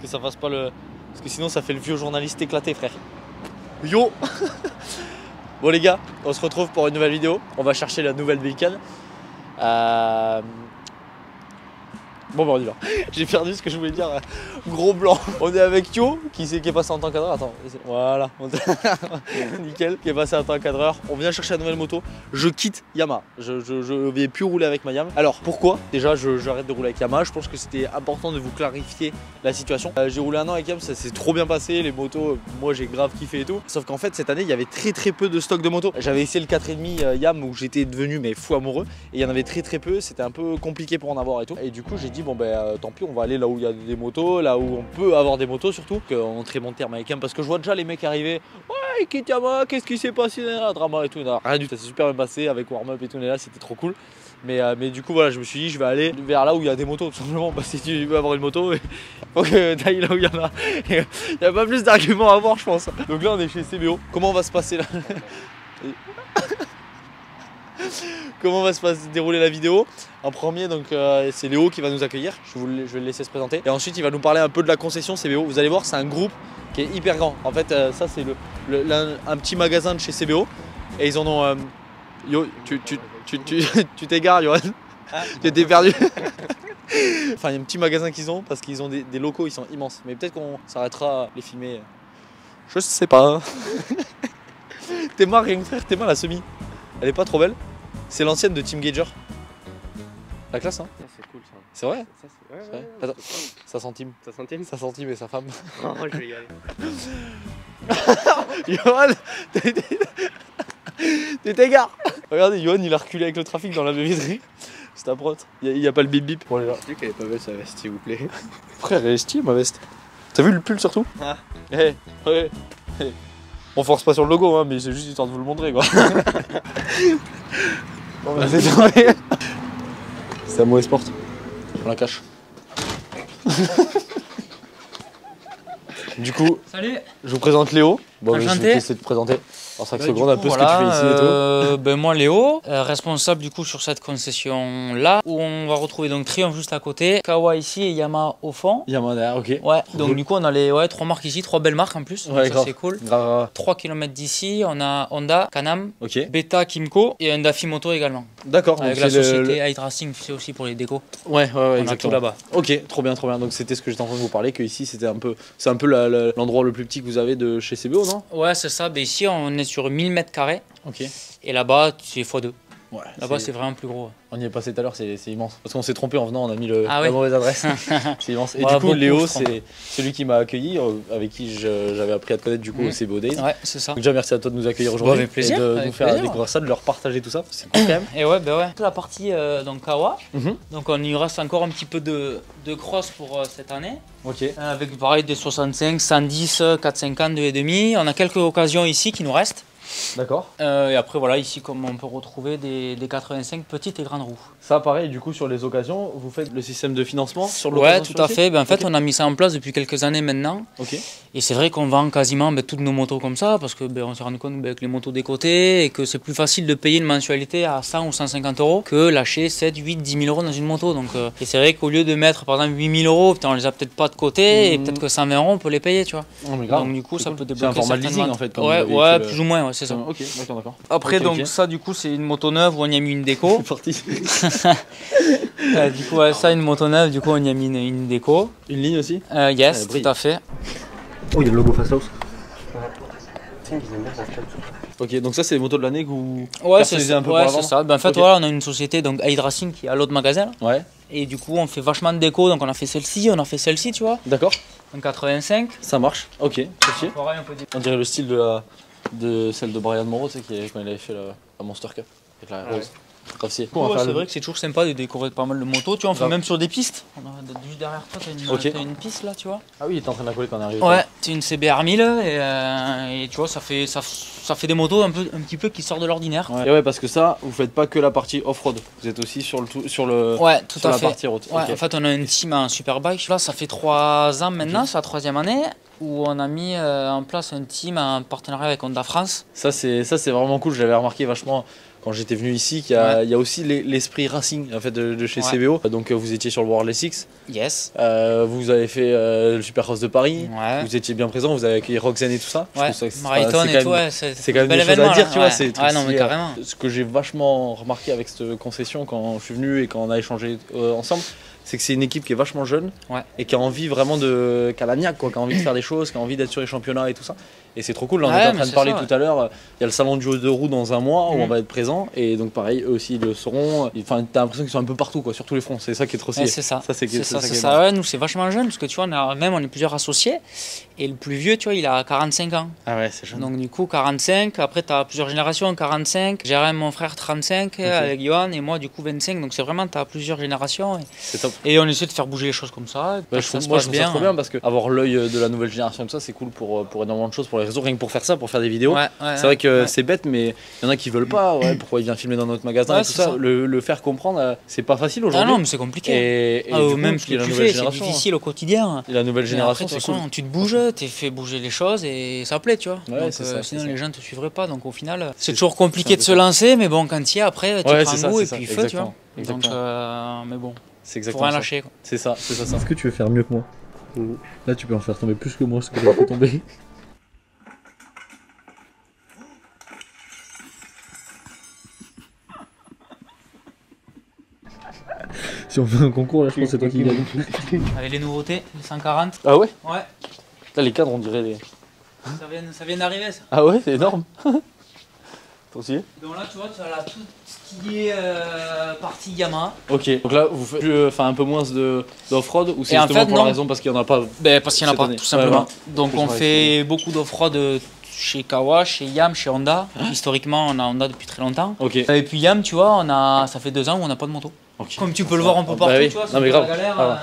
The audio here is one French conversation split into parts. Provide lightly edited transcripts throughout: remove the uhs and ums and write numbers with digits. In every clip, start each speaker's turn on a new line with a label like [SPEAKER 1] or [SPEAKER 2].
[SPEAKER 1] Que ça fasse pas le... Parce que sinon ça fait le vieux journaliste éclaté, frère. Yo. Bon les gars, on se retrouve pour une nouvelle vidéo. On va chercher la nouvelle bécane. Bon bah on y va. J'ai perdu ce que je voulais dire. Gros blanc. On est avec Yo qui est passé en tant qu'encadreur. Attends, voilà. Nickel. Qui est passé en tant qu'encadreur. On vient chercher la nouvelle moto. Je quitte Yamaha. Je vais plus rouler avec ma Yamaha. Alors pourquoi? Déjà j'arrête de rouler avec Yamaha. Je pense que c'était important de vous clarifier la situation. J'ai roulé un an avec Yamaha, ça s'est trop bien passé. Les motos, moi j'ai grave kiffé et tout. Sauf qu'en fait cette année il y avait très peu de stock de motos. J'avais essayé le 4,5 Yam où j'étais devenu mais fou amoureux. Et il y en avait très peu. C'était un peu compliqué pour en avoir et tout. Et du coup j'ai dit bon ben tant pis, on va aller là où il y a des motos, là où on peut avoir des motos surtout. En très bon terme avec Yam parce que je vois déjà les mecs arriver. Ouais, quitte Yamaha, qu'est-ce qui s'est passé là, drama et tout. Non, rien du tout, ça s'est super bien passé avec warm-up et tout. Là, c'était trop cool. Mais du coup, voilà, je me suis dit, je vais aller vers là où il y a des motos tout simplement. Parce que si tu veux avoir une moto, il faut que tu ailles là où il y en a. Il n'y a pas plus d'arguments à avoir, je pense. Donc là, on est chez CBO. Comment on va se passer là? Comment va se dérouler la vidéo? En premier, donc c'est Léo qui va nous accueillir. Je vais le laisser se présenter. Et ensuite, il va nous parler un peu de la concession CBO. Vous allez voir, c'est un groupe qui est hyper grand. En fait, ça c'est un petit magasin de chez CBO. Et ils en ont. Yo, tu t'égares, Johan. Ah. Tu t'es perdu. Enfin, il y a un petit magasin qu'ils ont parce qu'ils ont des locaux, ils sont immenses. Mais peut-être qu'on s'arrêtera à les filmer. Je sais pas. T'es mal, rien que frère, t'es mal la semi. Elle est pas trop belle. C'est l'ancienne de Team Gager. La classe, hein?
[SPEAKER 2] C'est cool ça.
[SPEAKER 1] C'est vrai?
[SPEAKER 2] Ça, ouais.
[SPEAKER 1] Attends, ça centime.
[SPEAKER 2] Ça centime?
[SPEAKER 1] Ça centime et sa femme.
[SPEAKER 2] Oh, je vais y aller.
[SPEAKER 1] Johan, tu t'égares. Regardez, Johan, il a reculé avec le trafic dans la baie vitrée. C'est ta prote. Il n'y a pas le bip bip. Bon, les gars.
[SPEAKER 2] Je dis qu'elle est pas belle sa veste, s'il vous plaît.
[SPEAKER 1] Frère, elle est stylée ma veste. T'as vu le pull surtout?
[SPEAKER 2] Ah.
[SPEAKER 1] Hey, hey. On force pas sur le logo, hein, mais c'est juste histoire de vous le montrer, quoi. Bon, bah, c'est tombé. C'est un mauvais sport. On la cache. Du coup,
[SPEAKER 3] salut.
[SPEAKER 1] Je vous présente Léo. Bon, je vais essayer de te présenter en 5 secondes un peu ce que tu fais ici et tout.
[SPEAKER 3] Ben moi Léo, responsable du coup sur cette concession là où on va retrouver donc Triumph juste à côté, Kawa ici et Yamaha au fond.
[SPEAKER 1] Yamaha derrière, ok.
[SPEAKER 3] Ouais, donc du coup on a les 3 marques ici, 3 belles marques en plus,
[SPEAKER 1] ouais,
[SPEAKER 3] donc ça c'est cool. 3 km d'ici, on a Honda, Can-Am, Beta, Kimco et Honda Fimoto également.
[SPEAKER 1] D'accord.
[SPEAKER 3] Avec la société High Racing, c'est aussi pour les décos.
[SPEAKER 1] Ouais,
[SPEAKER 3] on a tout là-bas.
[SPEAKER 1] Ok, trop bien. Donc c'était ce que j'étais en train de vous parler, que ici c'était un peu, c'est un peu l'endroit le plus petit que vous avez de chez CBO, non?
[SPEAKER 3] Ouais, c'est ça. Ben ici on est sur 1000 m².
[SPEAKER 1] Ok.
[SPEAKER 3] Et là-bas c'est x2.
[SPEAKER 1] Ouais,
[SPEAKER 3] là-bas c'est vraiment plus gros.
[SPEAKER 1] On y est passé tout à l'heure, c'est immense. Parce qu'on s'est trompé en venant, on a mis la mauvaise adresse. C'est immense. Et du coup, Léo, c'est celui qui m'a accueilli, avec qui j'avais appris à te connaître du coup au CBO Days.
[SPEAKER 3] Ouais, c'est ça.
[SPEAKER 1] Donc déjà, merci à toi de nous accueillir aujourd'hui.
[SPEAKER 3] Avec plaisir.
[SPEAKER 1] Et de nous faire découvrir ça, de leur partager tout ça. C'est cool quand même.
[SPEAKER 3] Et ouais, ben ouais. La partie donc Kawa. Donc on y reste encore un petit peu de cross pour cette année.
[SPEAKER 1] Ok.
[SPEAKER 3] Avec pareil des 65, 110, 450, 2,5. On a quelques occasions ici qui nous restent.
[SPEAKER 1] D'accord.
[SPEAKER 3] Et après voilà, ici comme on peut retrouver des 85 petites et grandes roues.
[SPEAKER 1] Ça pareil, du coup sur les occasions, vous faites le système de financement sur le
[SPEAKER 3] Ouais, tout à fait. Ben, en fait on a mis ça en place depuis quelques années maintenant.
[SPEAKER 1] Ok.
[SPEAKER 3] Et c'est vrai qu'on vend quasiment toutes nos motos comme ça parce que on s'est rendu compte avec les motos des côtés et que c'est plus facile de payer une mensualité à 100 ou 150 euros que lâcher 7, 8, 10 000 euros dans une moto. Donc, et c'est vrai qu'au lieu de mettre par exemple 8 000 euros, on les a peut-être pas de côté et peut-être que 120 euros on peut les payer, tu vois. Donc du coup ça peut débloquer.
[SPEAKER 1] C'est un format leasing en fait.
[SPEAKER 3] Ouais, plus ou moins, ouais, c'est ça.
[SPEAKER 1] Ok, d'accord.
[SPEAKER 3] Après donc ça du coup c'est une moto neuve où on y a mis une déco.
[SPEAKER 1] C'est parti.
[SPEAKER 3] Du coup ça une moto neuve, du coup on y a mis une déco.
[SPEAKER 1] Une ligne aussi?
[SPEAKER 3] Yes, tout à fait.
[SPEAKER 1] Oh, il y a le logo Fast House. Ok, donc ça c'est les motos de l'année que vous personnalisez un peu pour la vendre.
[SPEAKER 3] Ouais, c'est ça. Ben, en fait voilà, on a une société donc High Racing qui est à l'autre magasin. Là.
[SPEAKER 1] Ouais.
[SPEAKER 3] Et du coup on fait vachement de déco, donc on a fait celle-ci, on a fait celle-ci, tu vois.
[SPEAKER 1] D'accord.
[SPEAKER 3] En 85.
[SPEAKER 1] Ça marche. Ok.
[SPEAKER 3] Pareil,
[SPEAKER 1] on dirait le style de celle de Brian Moreau, tu sais, quand il avait fait la Monster Cup avec la rose.
[SPEAKER 3] C'est vrai que c'est toujours sympa de décorer pas mal de motos, tu vois, on fait même sur des pistes. Juste derrière toi, t'as une piste là, tu vois.
[SPEAKER 1] Ah oui, il est en train d'accoler quand on arrive.
[SPEAKER 3] Ouais, c'est une CBR 1000 et tu vois, ça fait des motos un petit peu qui sortent de l'ordinaire.
[SPEAKER 1] Ouais. Et ouais, parce que ça, vous faites pas que la partie off-road, vous êtes aussi sur la partie road.
[SPEAKER 3] Ouais, en fait, on a une team en Superbike. Là, ça fait 3 ans maintenant, c'est la 3e année. où on a mis en place un team en partenariat avec Honda France.
[SPEAKER 1] Ça c'est vraiment cool, j'avais remarqué vachement quand j'étais venu ici qu'il y a aussi l'esprit racing en fait, de chez CBO. Donc vous étiez sur le World SX.
[SPEAKER 3] Yes.
[SPEAKER 1] Vous avez fait le Supercross de Paris.
[SPEAKER 3] Ouais.
[SPEAKER 1] Vous étiez bien présent, vous avez accueilli Roxane et tout ça.
[SPEAKER 3] Ouais. Marathon et tout, c'est
[SPEAKER 1] quand même
[SPEAKER 3] un bel
[SPEAKER 1] des choses
[SPEAKER 3] événement,
[SPEAKER 1] à dire,
[SPEAKER 3] là.
[SPEAKER 1] tu vois.
[SPEAKER 3] Ouais, non mais carrément.
[SPEAKER 1] Ce que j'ai vachement remarqué avec cette concession quand je suis venu et quand on a échangé ensemble, c'est que c'est une équipe qui est vachement jeune et qui a envie vraiment qui a la niaque, quoi, qui a envie de faire des choses, qui a envie d'être sur les championnats et tout ça. Et c'est trop cool, là, on était en train de parler tout à l'heure, il y a le salon du haut de roue dans un mois où on va être présent et donc pareil, eux aussi ils le seront. Enfin, t'as l'impression qu'ils sont un peu partout, quoi, sur tous les fronts, c'est ça qui est trop stylé.
[SPEAKER 3] C'est ça,
[SPEAKER 1] c'est
[SPEAKER 3] ça. Ouais, nous c'est vachement jeune parce que tu vois, on est plusieurs associés et le plus vieux, tu vois, il a 45 ans.
[SPEAKER 1] Ah ouais, c'est jeune.
[SPEAKER 3] Donc du coup 45, après tu as plusieurs générations, 45, Jérém, mon frère 35, avec Johan et moi du coup 25, donc c'est vraiment, tu as plusieurs générations
[SPEAKER 1] c'est top.
[SPEAKER 3] Et on essaie de faire bouger les choses comme ça.
[SPEAKER 1] Moi je trouve ça trop bien parce que avoir l'œil de la nouvelle génération comme ça, c'est cool pour énormément de choses, pour les réseaux, rien que pour faire ça, pour faire des vidéos. C'est vrai que c'est bête, mais il y en a qui veulent pas. Pourquoi il vient filmer dans notre magasin et tout ça. Le faire comprendre, c'est pas facile aujourd'hui.
[SPEAKER 3] Ah non, mais c'est compliqué.
[SPEAKER 1] Et du coup,
[SPEAKER 3] même ce que tu fais, c'est difficile au quotidien.
[SPEAKER 1] Et la nouvelle génération, c'est cool.
[SPEAKER 3] Tu te bouges, tu fais bouger les choses et ça plaît, tu vois.
[SPEAKER 1] Ouais,
[SPEAKER 3] donc, sinon les gens te suivraient pas. Donc au final, c'est toujours compliqué de se lancer, mais bon, quand tu y es après, tu prends goût et puis feu, tu vois. Donc, mais bon,
[SPEAKER 1] c'est exactement
[SPEAKER 3] faut rien lâcher.
[SPEAKER 1] C'est ça. Est-ce que tu veux faire mieux que moi? Là, tu peux en faire tomber plus que moi, ce que j'ai fait tomber. Si on fait un concours, là, je pense que c'est toi qui gagne.
[SPEAKER 3] Avec les nouveautés, les 140.
[SPEAKER 1] Ah ouais?
[SPEAKER 3] Ouais.
[SPEAKER 1] Là, les cadres, on dirait les.
[SPEAKER 3] Ça vient d'arriver, ça.
[SPEAKER 1] Ah ouais, c'est énorme. Trop stylé.
[SPEAKER 3] Donc là, tu vois, tu as là tout ce qui est partie Yamaha.
[SPEAKER 1] Ok, donc là, vous faites un peu moins d'off-road ou c'est justement pour la raison parce qu'il n'y en a pas?
[SPEAKER 3] Parce qu'il n'y en a pas, tout simplement. Donc on fait beaucoup d'off-road chez Kawa, chez Yam, chez Honda. Historiquement, on a Honda depuis très longtemps.
[SPEAKER 1] Ok.
[SPEAKER 3] Et puis Yam, tu vois, ça fait 2 ans où on n'a pas de moto.
[SPEAKER 1] Okay.
[SPEAKER 3] Comme tu peux le voir un peu partout, tu vois, c'est
[SPEAKER 1] la
[SPEAKER 3] galère.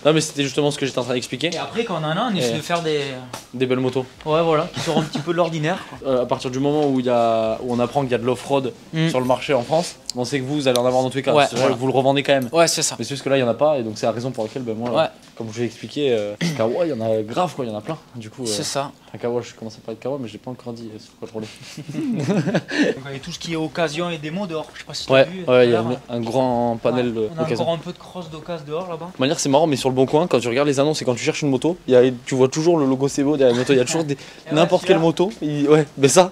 [SPEAKER 1] Non mais c'était justement ce que j'étais en train d'expliquer.
[SPEAKER 3] Et après quand on en a, on essaie de faire des
[SPEAKER 1] belles motos.
[SPEAKER 3] Ouais voilà, qui sortent un petit peu de l'ordinaire.
[SPEAKER 1] À partir du moment où on apprend qu'il y a de l'off-road sur le marché en France, on sait que vous allez en avoir dans tous les cas. Vous le revendez quand même.
[SPEAKER 3] Ouais, c'est ça.
[SPEAKER 1] Mais c'est juste que là il n'y en a pas et donc c'est la raison pour laquelle moi, comme je vous l'ai expliqué, Kawa il y en a grave quoi, il y en a plein. Du coup,
[SPEAKER 3] c'est ça.
[SPEAKER 1] Kawa, je commence à parler de Kawa mais je l'ai pas encore dit sur quoi je roulais.
[SPEAKER 3] Donc, et tout ce qui est occasion et démo dehors, je sais pas si tu as vu.
[SPEAKER 1] Ouais, il y a un grand panel
[SPEAKER 3] d'occasion. On a encore un peu de cross d'occasion dehors là-bas.
[SPEAKER 1] De manière c'est marrant mais sur le bon coin quand tu regardes les annonces et quand tu cherches une moto, tu vois toujours le logo CBO derrière la moto, il y a toujours n'importe quelle moto. Ouais, mais ça,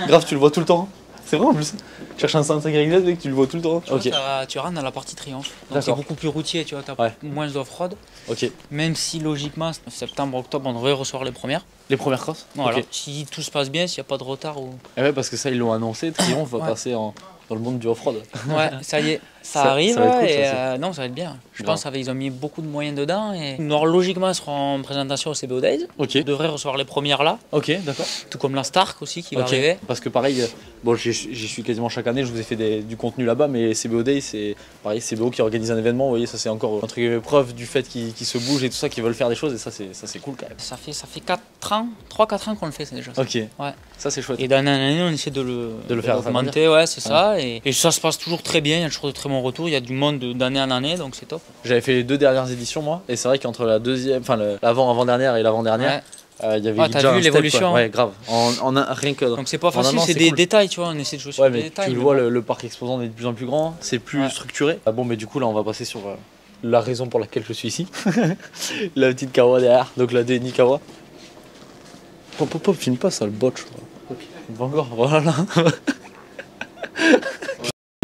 [SPEAKER 1] grave tu le vois tout le temps. C'est vrai en plus. Tu cherches un 5 YZ mec, tu le vois tout le temps.
[SPEAKER 3] Ok. Tu rentres dans la partie triomphe. Donc c'est beaucoup plus routier, tu vois, t'as moins d'off-road.
[SPEAKER 1] Ok.
[SPEAKER 3] Même si logiquement, septembre, octobre, on devrait recevoir les premières.
[SPEAKER 1] Les premières crosses.
[SPEAKER 3] Voilà. Si tout se passe bien, s'il n'y a pas de retard ou.
[SPEAKER 1] Et ouais, parce que ça ils l'ont annoncé, Triomphe va passer dans le monde du off-road.
[SPEAKER 3] Ouais, ça y est, ça arrive
[SPEAKER 1] va être cool,
[SPEAKER 3] et non, ça va être bien. Je pense qu'ils ont mis beaucoup de moyens dedans et logiquement ils seront en présentation au CBO Days.
[SPEAKER 1] Ok.
[SPEAKER 3] On devrait recevoir les premières là.
[SPEAKER 1] Ok, d'accord.
[SPEAKER 3] Tout comme la Stark aussi qui va arriver.
[SPEAKER 1] Parce que pareil, bon, j'y suis quasiment chaque année, je vous ai fait du contenu là-bas, mais CBO Days c'est pareil, CBO qui organise un événement, vous voyez, ça c'est encore entre guillemets preuve du fait qu'ils se bougent et tout ça, qu'ils veulent faire des choses et ça c'est cool quand même.
[SPEAKER 3] Ça fait 4 ans, 3-4 ans qu'on le fait ça déjà.
[SPEAKER 1] Ok.
[SPEAKER 3] Ouais.
[SPEAKER 1] Ça c'est chouette.
[SPEAKER 3] Et d'année en année on essaie de le faire augmenter, ouais c'est ça. Et ça se passe toujours très bien, il y a toujours de très bons retours, il y a du monde d'année en année donc c'est top.
[SPEAKER 1] J'avais fait les 2 dernières éditions moi et c'est vrai qu'entre la deuxième, enfin l'avant-dernière et l'avant-dernière, il y avait
[SPEAKER 3] t'as vu l'évolution.
[SPEAKER 1] Ouais, grave. Rien que.
[SPEAKER 3] Donc c'est pas facile, c'est des détails, tu vois, on essaie de jouer sur des détails.
[SPEAKER 1] Tu le vois, le parc exposant est de plus en plus grand, c'est plus structuré. Ah bon, mais du coup là on va passer sur la raison pour laquelle je suis ici. La petite Kawa derrière, donc la DNI Kawa. Pop, filme pas ça, le botch. Okay. Encore, voilà.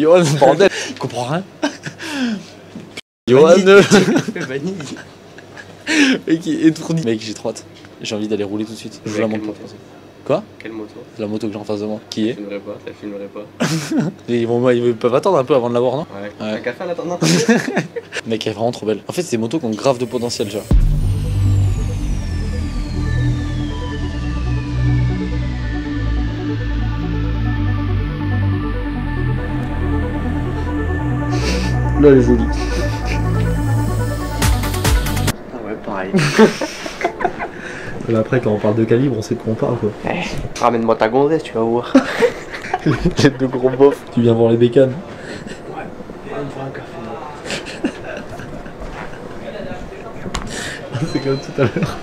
[SPEAKER 1] Johan, bordel, il comprend rien. Johan, mec, étourdi. Mec, j'ai trop hâte. J'ai envie d'aller rouler tout de suite. Je la montre pas. Quoi?
[SPEAKER 2] Quelle moto?
[SPEAKER 1] La moto que j'ai en face de moi. Qui est?
[SPEAKER 2] La filmerai pas.
[SPEAKER 1] Ils peuvent attendre un peu avant de l'avoir, non?
[SPEAKER 2] Ouais. Un café en attendant.
[SPEAKER 1] Mec, elle est vraiment trop belle. En fait, c'est des motos qui ont grave de potentiel, tu vois. Là, elle est jolie.
[SPEAKER 2] Ah ouais, pareil.
[SPEAKER 1] Là, après, quand on parle de calibre, on sait de quoi on parle, quoi.
[SPEAKER 2] Ramène-moi ta gonzesse, tu vas voir.
[SPEAKER 1] Les 2 gros bofs. Tu viens voir les bécanes.
[SPEAKER 2] Ouais. On me fera un café.
[SPEAKER 1] C'est comme tout à l'heure.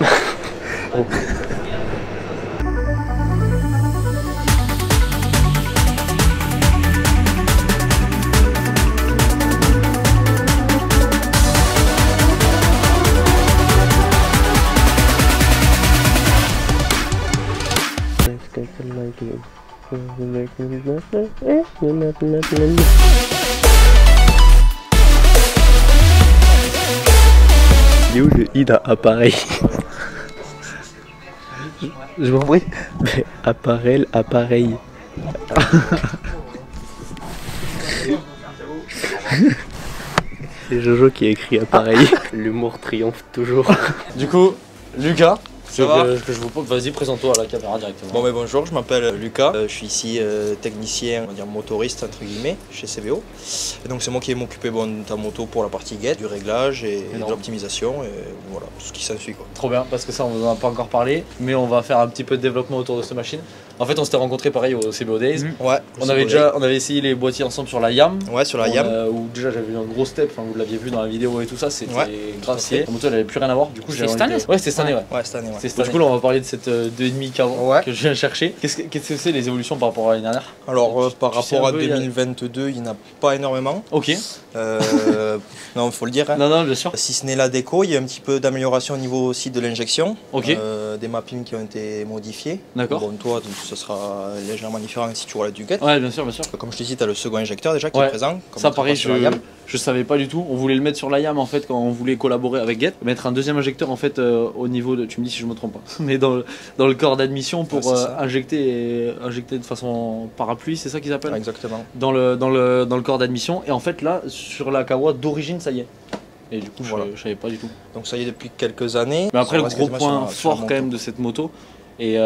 [SPEAKER 2] Il est où le i d'un appareil? Je m'en prie. Mais appareil. C'est Jojo qui a écrit appareil. L'humour triomphe toujours.
[SPEAKER 1] Du coup, Lucas,
[SPEAKER 4] Ça va
[SPEAKER 1] que je vous pose, vas-y, présente-toi à la caméra directement.
[SPEAKER 4] Bon, mais bonjour, je m'appelle Lucas, je suis ici technicien, on va dire motoriste entre guillemets, chez CVO. Et donc c'est moi qui vais m'occuper de ta moto pour la partie guette, du réglage et de l'optimisation et voilà, tout ce qui s'ensuit quoi.
[SPEAKER 1] Trop bien, parce que ça on vous en a pas encore parlé, mais on va faire un petit peu de développement autour de cette machine. En fait on s'était rencontrés pareil au CBO Days.
[SPEAKER 4] Ouais,
[SPEAKER 1] On avait essayé les boîtiers ensemble sur la YAM.
[SPEAKER 4] Ouais, sur la YAM.
[SPEAKER 1] Où déjà j'avais vu un gros step, enfin vous l'aviez vu dans la vidéo et tout ça, c'était grave
[SPEAKER 4] stylé.
[SPEAKER 1] La moto elle avait plus rien à voir. Du coup
[SPEAKER 3] C'était cette année.
[SPEAKER 1] Ouais, c'était cette année, ouais.
[SPEAKER 4] Ouais, cette année, ouais.
[SPEAKER 1] C'est du coup là on va parler de cette 2,5 qu'avant
[SPEAKER 4] Ouais.
[SPEAKER 1] que je viens chercher. Qu'est-ce que c'est les évolutions par rapport à l'année dernière?
[SPEAKER 4] Alors par
[SPEAKER 1] tu sais
[SPEAKER 4] rapport
[SPEAKER 1] un
[SPEAKER 4] à
[SPEAKER 1] peu, il y a-
[SPEAKER 4] 2022, il n'y en a pas énormément.
[SPEAKER 1] Ok.
[SPEAKER 4] Non, faut le dire. Hein.
[SPEAKER 1] Non, bien sûr.
[SPEAKER 4] Si ce n'est la déco, il y a un petit peu d'amélioration au niveau aussi de l'injection.
[SPEAKER 1] Ok.
[SPEAKER 4] Des mappings qui ont été modifiés.
[SPEAKER 1] D'accord.
[SPEAKER 4] Bon, toi, ce sera légèrement différent si tu roules la Ducati.
[SPEAKER 1] Ouais, bien sûr, bien sûr.
[SPEAKER 4] Comme je te dis, tu as le second injecteur déjà qui
[SPEAKER 1] Ouais.
[SPEAKER 4] est présent. Comme
[SPEAKER 1] Ça
[SPEAKER 4] on
[SPEAKER 1] pareil,
[SPEAKER 4] passe sur la YAM.
[SPEAKER 1] je savais pas du tout. On voulait le mettre sur la YAM en fait quand on voulait collaborer avec Get. Mettre un deuxième injecteur en fait au niveau de. Tu me dis si je me trompe pas. Mais dans le corps d'admission pour
[SPEAKER 4] Ouais, c'est ça.
[SPEAKER 1] injecter de façon parapluie, c'est ça qu'ils appellent
[SPEAKER 4] Exactement.
[SPEAKER 1] dans le corps d'admission. Et en fait là, sur la Kawa d'origine, ça y est. Et du coup,
[SPEAKER 4] Voilà.
[SPEAKER 1] je savais pas du tout.
[SPEAKER 4] Donc ça y est depuis quelques années.
[SPEAKER 1] Mais après,
[SPEAKER 4] Ça
[SPEAKER 1] le
[SPEAKER 4] reste
[SPEAKER 1] gros
[SPEAKER 4] quasiment
[SPEAKER 1] point
[SPEAKER 4] sur la
[SPEAKER 1] fort
[SPEAKER 4] moto.
[SPEAKER 1] quand même de cette moto, et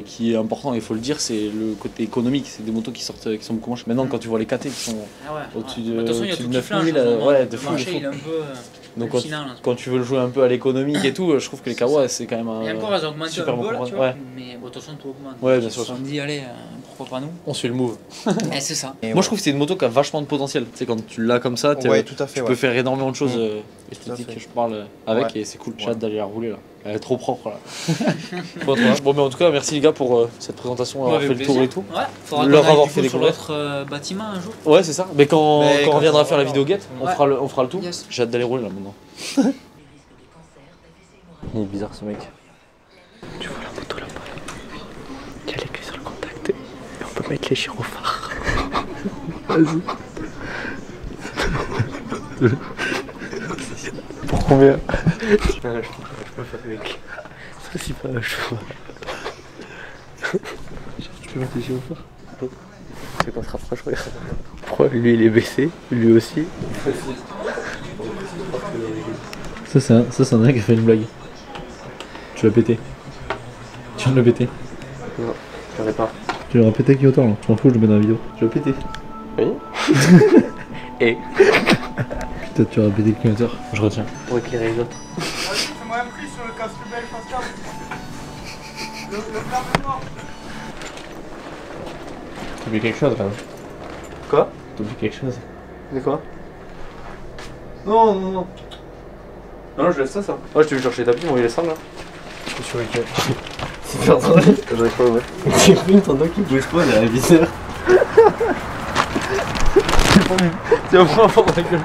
[SPEAKER 1] qui est important, il faut le dire, c'est le côté économique. C'est des motos qui sont beaucoup moins chères. Maintenant, quand tu vois les KT qui sont au-dessus de,
[SPEAKER 3] De toute façon, il y a
[SPEAKER 1] au-dessus
[SPEAKER 3] tout
[SPEAKER 1] de
[SPEAKER 3] qui flanche.
[SPEAKER 1] 9000, ouais, de fou,
[SPEAKER 3] Le marché,
[SPEAKER 1] de fou.
[SPEAKER 3] il est un peu
[SPEAKER 1] Donc
[SPEAKER 3] hallucinant, là.
[SPEAKER 1] quand tu veux le jouer un peu à l'économique et tout, je trouve que les Kawa c'est quand même un
[SPEAKER 3] Et encore, elles ont augmenté
[SPEAKER 1] super
[SPEAKER 3] un
[SPEAKER 1] bon
[SPEAKER 3] peu là,
[SPEAKER 1] compromis.
[SPEAKER 3] tu vois.
[SPEAKER 1] Ouais.
[SPEAKER 3] Mais bon, de toute façon, tout augmente.
[SPEAKER 1] Ouais, bien sûr.
[SPEAKER 3] Ils se sont dit, allez, pourquoi pas nous?
[SPEAKER 1] On suit le move.
[SPEAKER 3] Eh, c'est ça.
[SPEAKER 4] Et
[SPEAKER 1] Moi, je trouve que c'est une moto qui a vachement de potentiel. Tu sais, quand tu l'as comme ça,
[SPEAKER 4] Ouais, tout à fait.
[SPEAKER 1] tu
[SPEAKER 4] ouais.
[SPEAKER 1] peux faire énormément de choses
[SPEAKER 4] à
[SPEAKER 1] esthétiques
[SPEAKER 4] fait.
[SPEAKER 1] que je parle avec,
[SPEAKER 4] Ouais.
[SPEAKER 1] et c'est cool. J'ai
[SPEAKER 4] Ouais.
[SPEAKER 1] hâte d'aller la rouler là. Elle est trop propre là. Trop bien. Bon, mais en tout cas, merci les gars pour cette présentation, avoir fait le tour et tout.
[SPEAKER 3] Ouais, faudra
[SPEAKER 1] Leur
[SPEAKER 3] qu'on aille,
[SPEAKER 1] avoir
[SPEAKER 3] du
[SPEAKER 1] fait
[SPEAKER 3] coup, sur
[SPEAKER 1] découvrir.
[SPEAKER 3] notre bâtiment un jour.
[SPEAKER 1] Ouais, c'est ça. Mais quand on reviendra faire la vidéo get, on
[SPEAKER 3] Ouais.
[SPEAKER 1] fera le tout.
[SPEAKER 3] Yes.
[SPEAKER 1] J'ai hâte d'aller rouler là maintenant. Il est bizarre ce mec.
[SPEAKER 2] Tu vois la moto là-bas? Il y a les clés sur le contact et on peut mettre les gyrophares. Vas-y. Pour combien? Je peux faire avec. Ça c'est pas un cheval. Tu peux mettre les gyrophares? C'est qu'on se rapproche, regarde. Pourquoi lui il est baissé? Lui aussi?
[SPEAKER 1] Ça, c'est un mec qui a fait une blague. Tu l'as pété. Tu viens de le péter.
[SPEAKER 2] Non, j'en ai pas.
[SPEAKER 1] Tu l'auras pété qui autant là. Je m'en fous, je le mets dans la vidéo. Tu l'as pété.
[SPEAKER 2] Oui. Et
[SPEAKER 1] Peut-être tu auras pété le climateur. Je retiens.
[SPEAKER 2] pour éclairer les autres.
[SPEAKER 5] Fais-moi un prix sur le casque belle face cam. Le flamme noir.
[SPEAKER 1] T'as oublié quelque chose là.
[SPEAKER 2] Quoi?
[SPEAKER 1] T'as oublié quelque chose.
[SPEAKER 2] C'est quoi?
[SPEAKER 1] Non, non, non. Non, je laisse ça. Ouais, je t'ai vu chercher les tapis, on va les sable là.
[SPEAKER 2] Je suis avec super drôle. J'arrive pas, ouais. J'ai pris une tendon qui bouge pas, elle a un viseur.
[SPEAKER 1] Tu vas pas avoir ta gueule.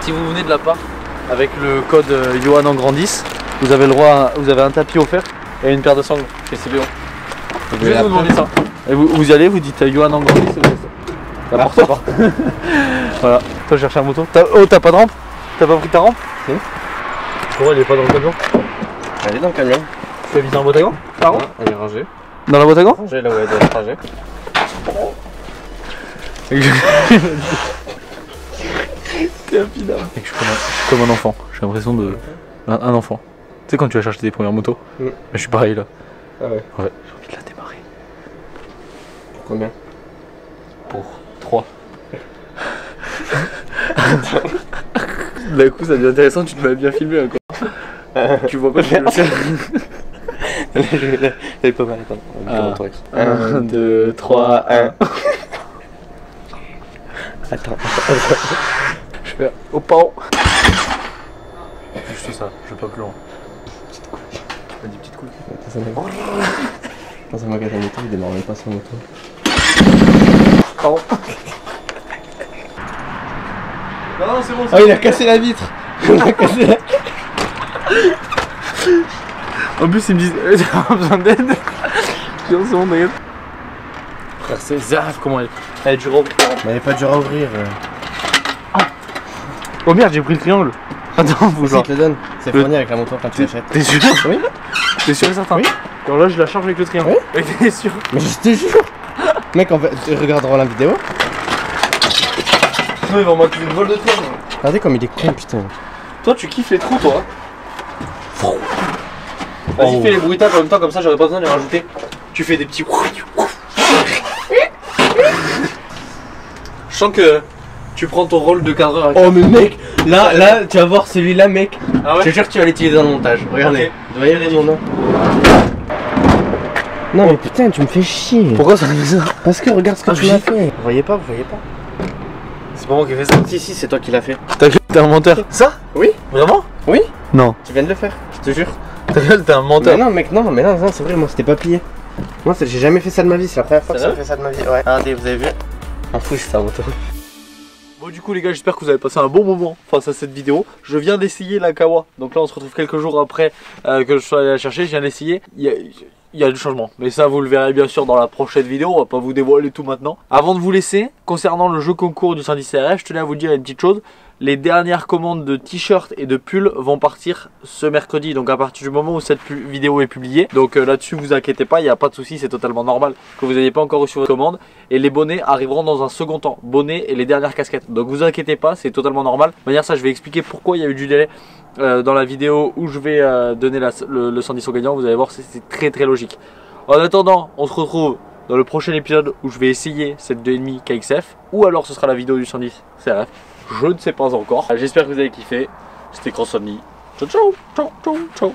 [SPEAKER 1] Si vous venez de la part avec le code Johan en grand 10, vous avez le droit, vous avez un tapis offert et une paire de sangles chez CBO. Je vais vous demander ça. Et vous y allez, vous dites Johan en grand 10 et vous n'importe quoi. Voilà, toi je cherche un moto. Oh, t'as pas de rampe? T'as pas pris ta rampe?
[SPEAKER 2] Si.
[SPEAKER 1] Pourquoi elle est pas dans le camion?
[SPEAKER 2] Elle est dans le camion.
[SPEAKER 1] Tu habites dans la boîte à gants? Pardon?
[SPEAKER 2] Elle est rangée.
[SPEAKER 1] Dans la boîte à gants?
[SPEAKER 2] Rangée là où elle doit être rangée.
[SPEAKER 1] T'es un pinard. Je suis comme un enfant. J'ai l'impression de. Un enfant. Tu sais, quand tu vas chercher tes premières motos? Mais je suis pareil là.
[SPEAKER 2] Ah ouais.
[SPEAKER 1] Ouais, j'ai envie de la démarrer.
[SPEAKER 2] Pour combien?
[SPEAKER 1] Pour 3. D'un coup, ça devient intéressant, tu te m'as bien filmé encore. Tu vois pas que je le fais.
[SPEAKER 2] Elle est pas mal, attends.
[SPEAKER 1] Ah.
[SPEAKER 2] 1, 2, 3, 1. Attends.
[SPEAKER 1] Je fais au pan. c'est ça, je vais pas plus loin. Petite couille. Tu m'as dit petite couille.
[SPEAKER 2] Dans un magasin moto, il démarre même pas sa moto.
[SPEAKER 1] Pardon. Non, c'est bon.
[SPEAKER 2] Oh, il a cassé la vitre. Il a cassé la...
[SPEAKER 1] En plus, ils me disent t'as pas besoin d'aide. C'est bon, t'inquiète. Frère, c'est zaf comment elle est dure à ouvrir.
[SPEAKER 2] Mais elle est pas dure à ouvrir.
[SPEAKER 1] Oh merde, j'ai pris le triangle. Attends, faut
[SPEAKER 2] Je te le donne. C'est fourni avec la moto quand tu l'achètes.
[SPEAKER 1] T'es sûr?
[SPEAKER 2] Oui.
[SPEAKER 1] T'es sûr et certain?
[SPEAKER 2] Oui.
[SPEAKER 1] Alors là, je la charge avec le triangle.
[SPEAKER 2] Oui.
[SPEAKER 1] T'es sûr?
[SPEAKER 2] Mais je te jure. Mec, en fait, tu regarderas la vidéo.
[SPEAKER 1] Non, ils vont m'accuser de vol de triangle.
[SPEAKER 2] Regardez comme il est con, putain.
[SPEAKER 1] Toi, tu kiffes les trous, toi. Vas-y, fais les bruitages en même temps, comme ça, j'aurais pas besoin de les rajouter. Tu fais des petits. Je sens que tu prends ton rôle de cadreur.
[SPEAKER 2] Oh, mais mec, là, tu vas voir celui-là, mec.
[SPEAKER 1] Ah ouais?
[SPEAKER 2] Je te jure que tu vas l'utiliser dans le montage. Regardez.
[SPEAKER 1] Ok.
[SPEAKER 2] Vous voyez mon nom? Non, mais putain, tu me fais chier.
[SPEAKER 1] Pourquoi ça fait ça?
[SPEAKER 2] Parce que regarde ce que tu m'as fait. Vous voyez pas, vous voyez pas.
[SPEAKER 1] C'est pas moi qui ai fait ça.
[SPEAKER 2] Si, c'est toi qui l'as fait.
[SPEAKER 1] T'es un menteur. Ça?
[SPEAKER 2] Oui.
[SPEAKER 1] Vraiment?
[SPEAKER 2] Oui.
[SPEAKER 1] Non.
[SPEAKER 2] Tu viens de le faire, je te jure.
[SPEAKER 1] T'es un menteur.
[SPEAKER 2] Mais non, mec, non, c'est vrai, moi c'était pas plié. Moi, j'ai jamais fait ça de ma vie, c'est la première fois que j'ai fait ça de ma vie. Ouais. Regardez, vous avez vu? En fou, c'est ta moto.
[SPEAKER 1] Bon, du coup, les gars, j'espère que vous avez passé un bon moment face à cette vidéo. Je viens d'essayer la Kawa. Donc là, on se retrouve quelques jours après que je sois allé la chercher. Je viens d'essayer. Il y a du changement, mais ça vous le verrez bien sûr dans la prochaine vidéo, on va pas vous dévoiler tout maintenant. Avant de vous laisser, concernant le jeu concours du 110 CRF, je tenais à vous dire une petite chose. Les dernières commandes de t-shirts et de pulls vont partir ce mercredi, donc à partir du moment où cette vidéo est publiée. Donc là-dessus, vous inquiétez pas, il n'y a pas de souci, c'est totalement normal que vous n'ayez pas encore reçu votre commande. Et les bonnets arriveront dans un second temps, bonnets et les dernières casquettes. Donc vous inquiétez pas, c'est totalement normal. De manière ça, je vais expliquer pourquoi il y a eu du délai dans la vidéo où je vais donner le 110 au gagnant. Vous allez voir, c'est très logique. En attendant, on se retrouve dans le prochain épisode où je vais essayer cette 2,5 KXF, ou alors ce sera la vidéo du 110 CRF. Je ne sais pas encore. J'espère que vous avez kiffé. C'était Cross Only. Ciao ciao ciao ciao ciao.